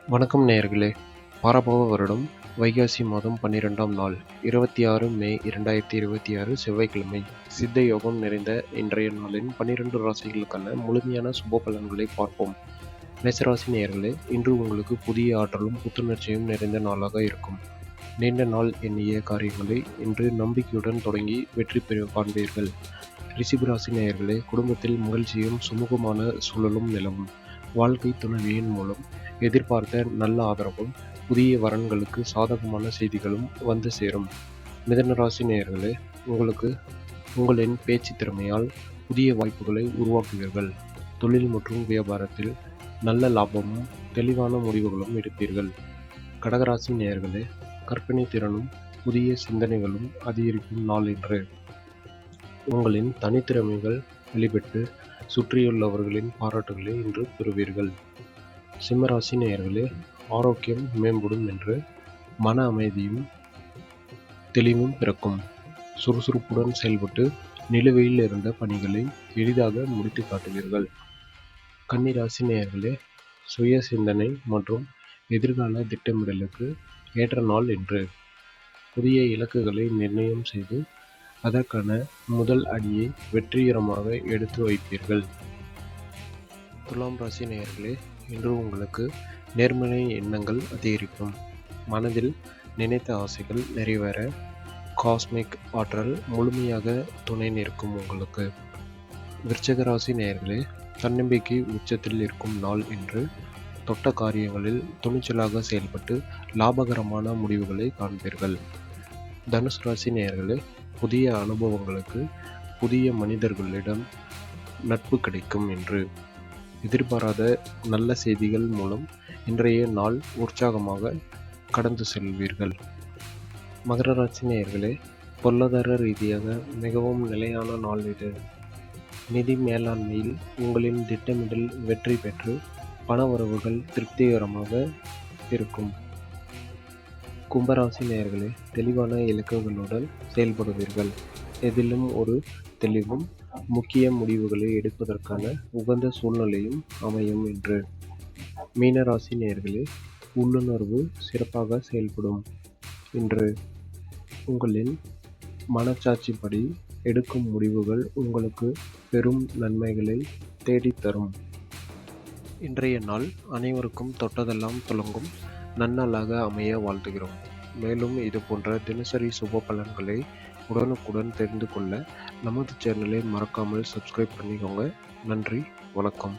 வணக்கம் நேயர்களே. பாராபவ வருடம் வைகாசி மாதம் 12ஆம் நாள் 26 மே 2026 செவ்வாய்க்கிழமை. சித்த யோகம் நிறைந்த இன்றைய நாளின் 12 ராசிகளுக்கான முழுமையான சுப பலன்களை பார்ப்போம். மேசராசி நேயர்களே, இன்று உங்களுக்கு புதிய ஆற்றலும் புத்துணர்ச்சியும் நிறைந்த நாளாக இருக்கும். நீண்ட நாள் எண்ணிய காரியங்களை இன்று நம்பிக்கையுடன் தொடங்கி வெற்றி காண்பீர்கள். ரிஷிபராசி நேயர்களே, குடும்பத்தில் மகிழ்ச்சியும் சுமூகமான சூழலும் நிலவும். வாழ்க்கை துணைவியின் மூலம் எதிர்பார்த்த நல்ல ஆதரவும் புதிய வரன்களுக்கு சாதகமான செய்திகளும் வந்து சேரும். மிதுனராசி நேயர்களே, உங்களின் பேச்சு திறமையால் புதிய வாய்ப்புகளை உருவாக்குவீர்கள். தொழில் மற்றும் வியாபாரத்தில் நல்ல லாபமும் தெளிவான முடிவுகளும் எடுப்பீர்கள். கடகராசி நேயர்களே, கற்பனை திறனும் புதிய சிந்தனைகளும் அதிகரிக்கும் நாள் இன்று. உங்களின் தனித்திறமைகள் வெளிப்பட்டு சுற்றியுள்ளவர்களின் பாராட்டுகளை இன்று பெறுவீர்கள். சிம்மராசி நேயர்களே, ஆரோக்கியம் மேம்படும் என்று மன அமைதியும் தெளிவும் பிறக்கும். சுறுசுறுப்புடன் செயல்பட்டு நிலுவையில் இருந்த பணிகளை எளிதாக முடித்து காட்டுவீர்கள். கன்னிராசி நேயர்களே, சுய சிந்தனை மற்றும் எதிர்கால திட்டமிடலுக்கு ஏற்ற நாள் இன்று. புதிய இலக்குகளை நிர்ணயம் செய்து அதற்கான முதல் அடியை வெற்றிகரமாக எடுத்து வைப்பீர்கள். துலாம் ராசி நேயர்களே, இன்று உங்களுக்கு நேர்மறை எண்ணங்கள் அதிகரிக்கும். மனதில் நினைத்த ஆசைகள் நிறைவேற காஸ்மிக் ஆற்றல் முழுமையாக துணை நிற்கும் உங்களுக்கு. விருச்சிக ராசி நேயர்களே, தன்னம்பிக்கை உச்சத்தில் இருக்கும் நாள் இன்று. தொட்ட காரியங்களில் துணிச்சலாக செயல்பட்டு லாபகரமான முடிவுகளை காண்பீர்கள். தனுசு ராசி நேயர்களே, புதிய அனுபவங்களுக்கு புதிய மனிதர்களிடம் நட்பு கிடைக்கும் என்று. எதிர்பாராத நல்ல செய்திகள் மூலம் இன்றைய நாள் உற்சாகமாக கடந்து செல்வீர்கள். மகர ராசி நேயர்களே, பொருளாதார ரீதியாக மிகவும் நிலையான நாள் இது. நிதி மேலாண்மையில் உங்களின் திட்டமிடல் வெற்றி பெற்று பண வரவுகள் திருப்திகரமாக இருக்கும். கும்பராசி நேயர்களே, தெளிவான இலக்குகளுடன் செயல்படுவீர்கள். எதிலும் ஒரு தெளிவும் முக்கிய முடிவுகளை எடுப்பதற்கான உகந்த சூழ்நிலையும் அமையும் என்று. மீனராசி நேயர்களே, உள்ளுணர்வு சிறப்பாக செயல்படும் இன்று. உங்களின் மனச்சாட்சிப்படி எடுக்கும் முடிவுகள் உங்களுக்கு பெரும் நன்மைகளை தேடித்தரும். இன்றைய நாள் அனைவருக்கும் தொட்டதெல்லாம் துலங்கும் நன்னாளாக அமைய வாழ்த்துகிறோம். மேலும் இது போன்ற தினசரி சுப பலன்களை உடனுக்குடன் தெரிந்து கொள்ள நமது சேனலை மறக்காமல் சப்ஸ்கிரைப் பண்ணிக்கோங்க. நன்றி, வணக்கம்.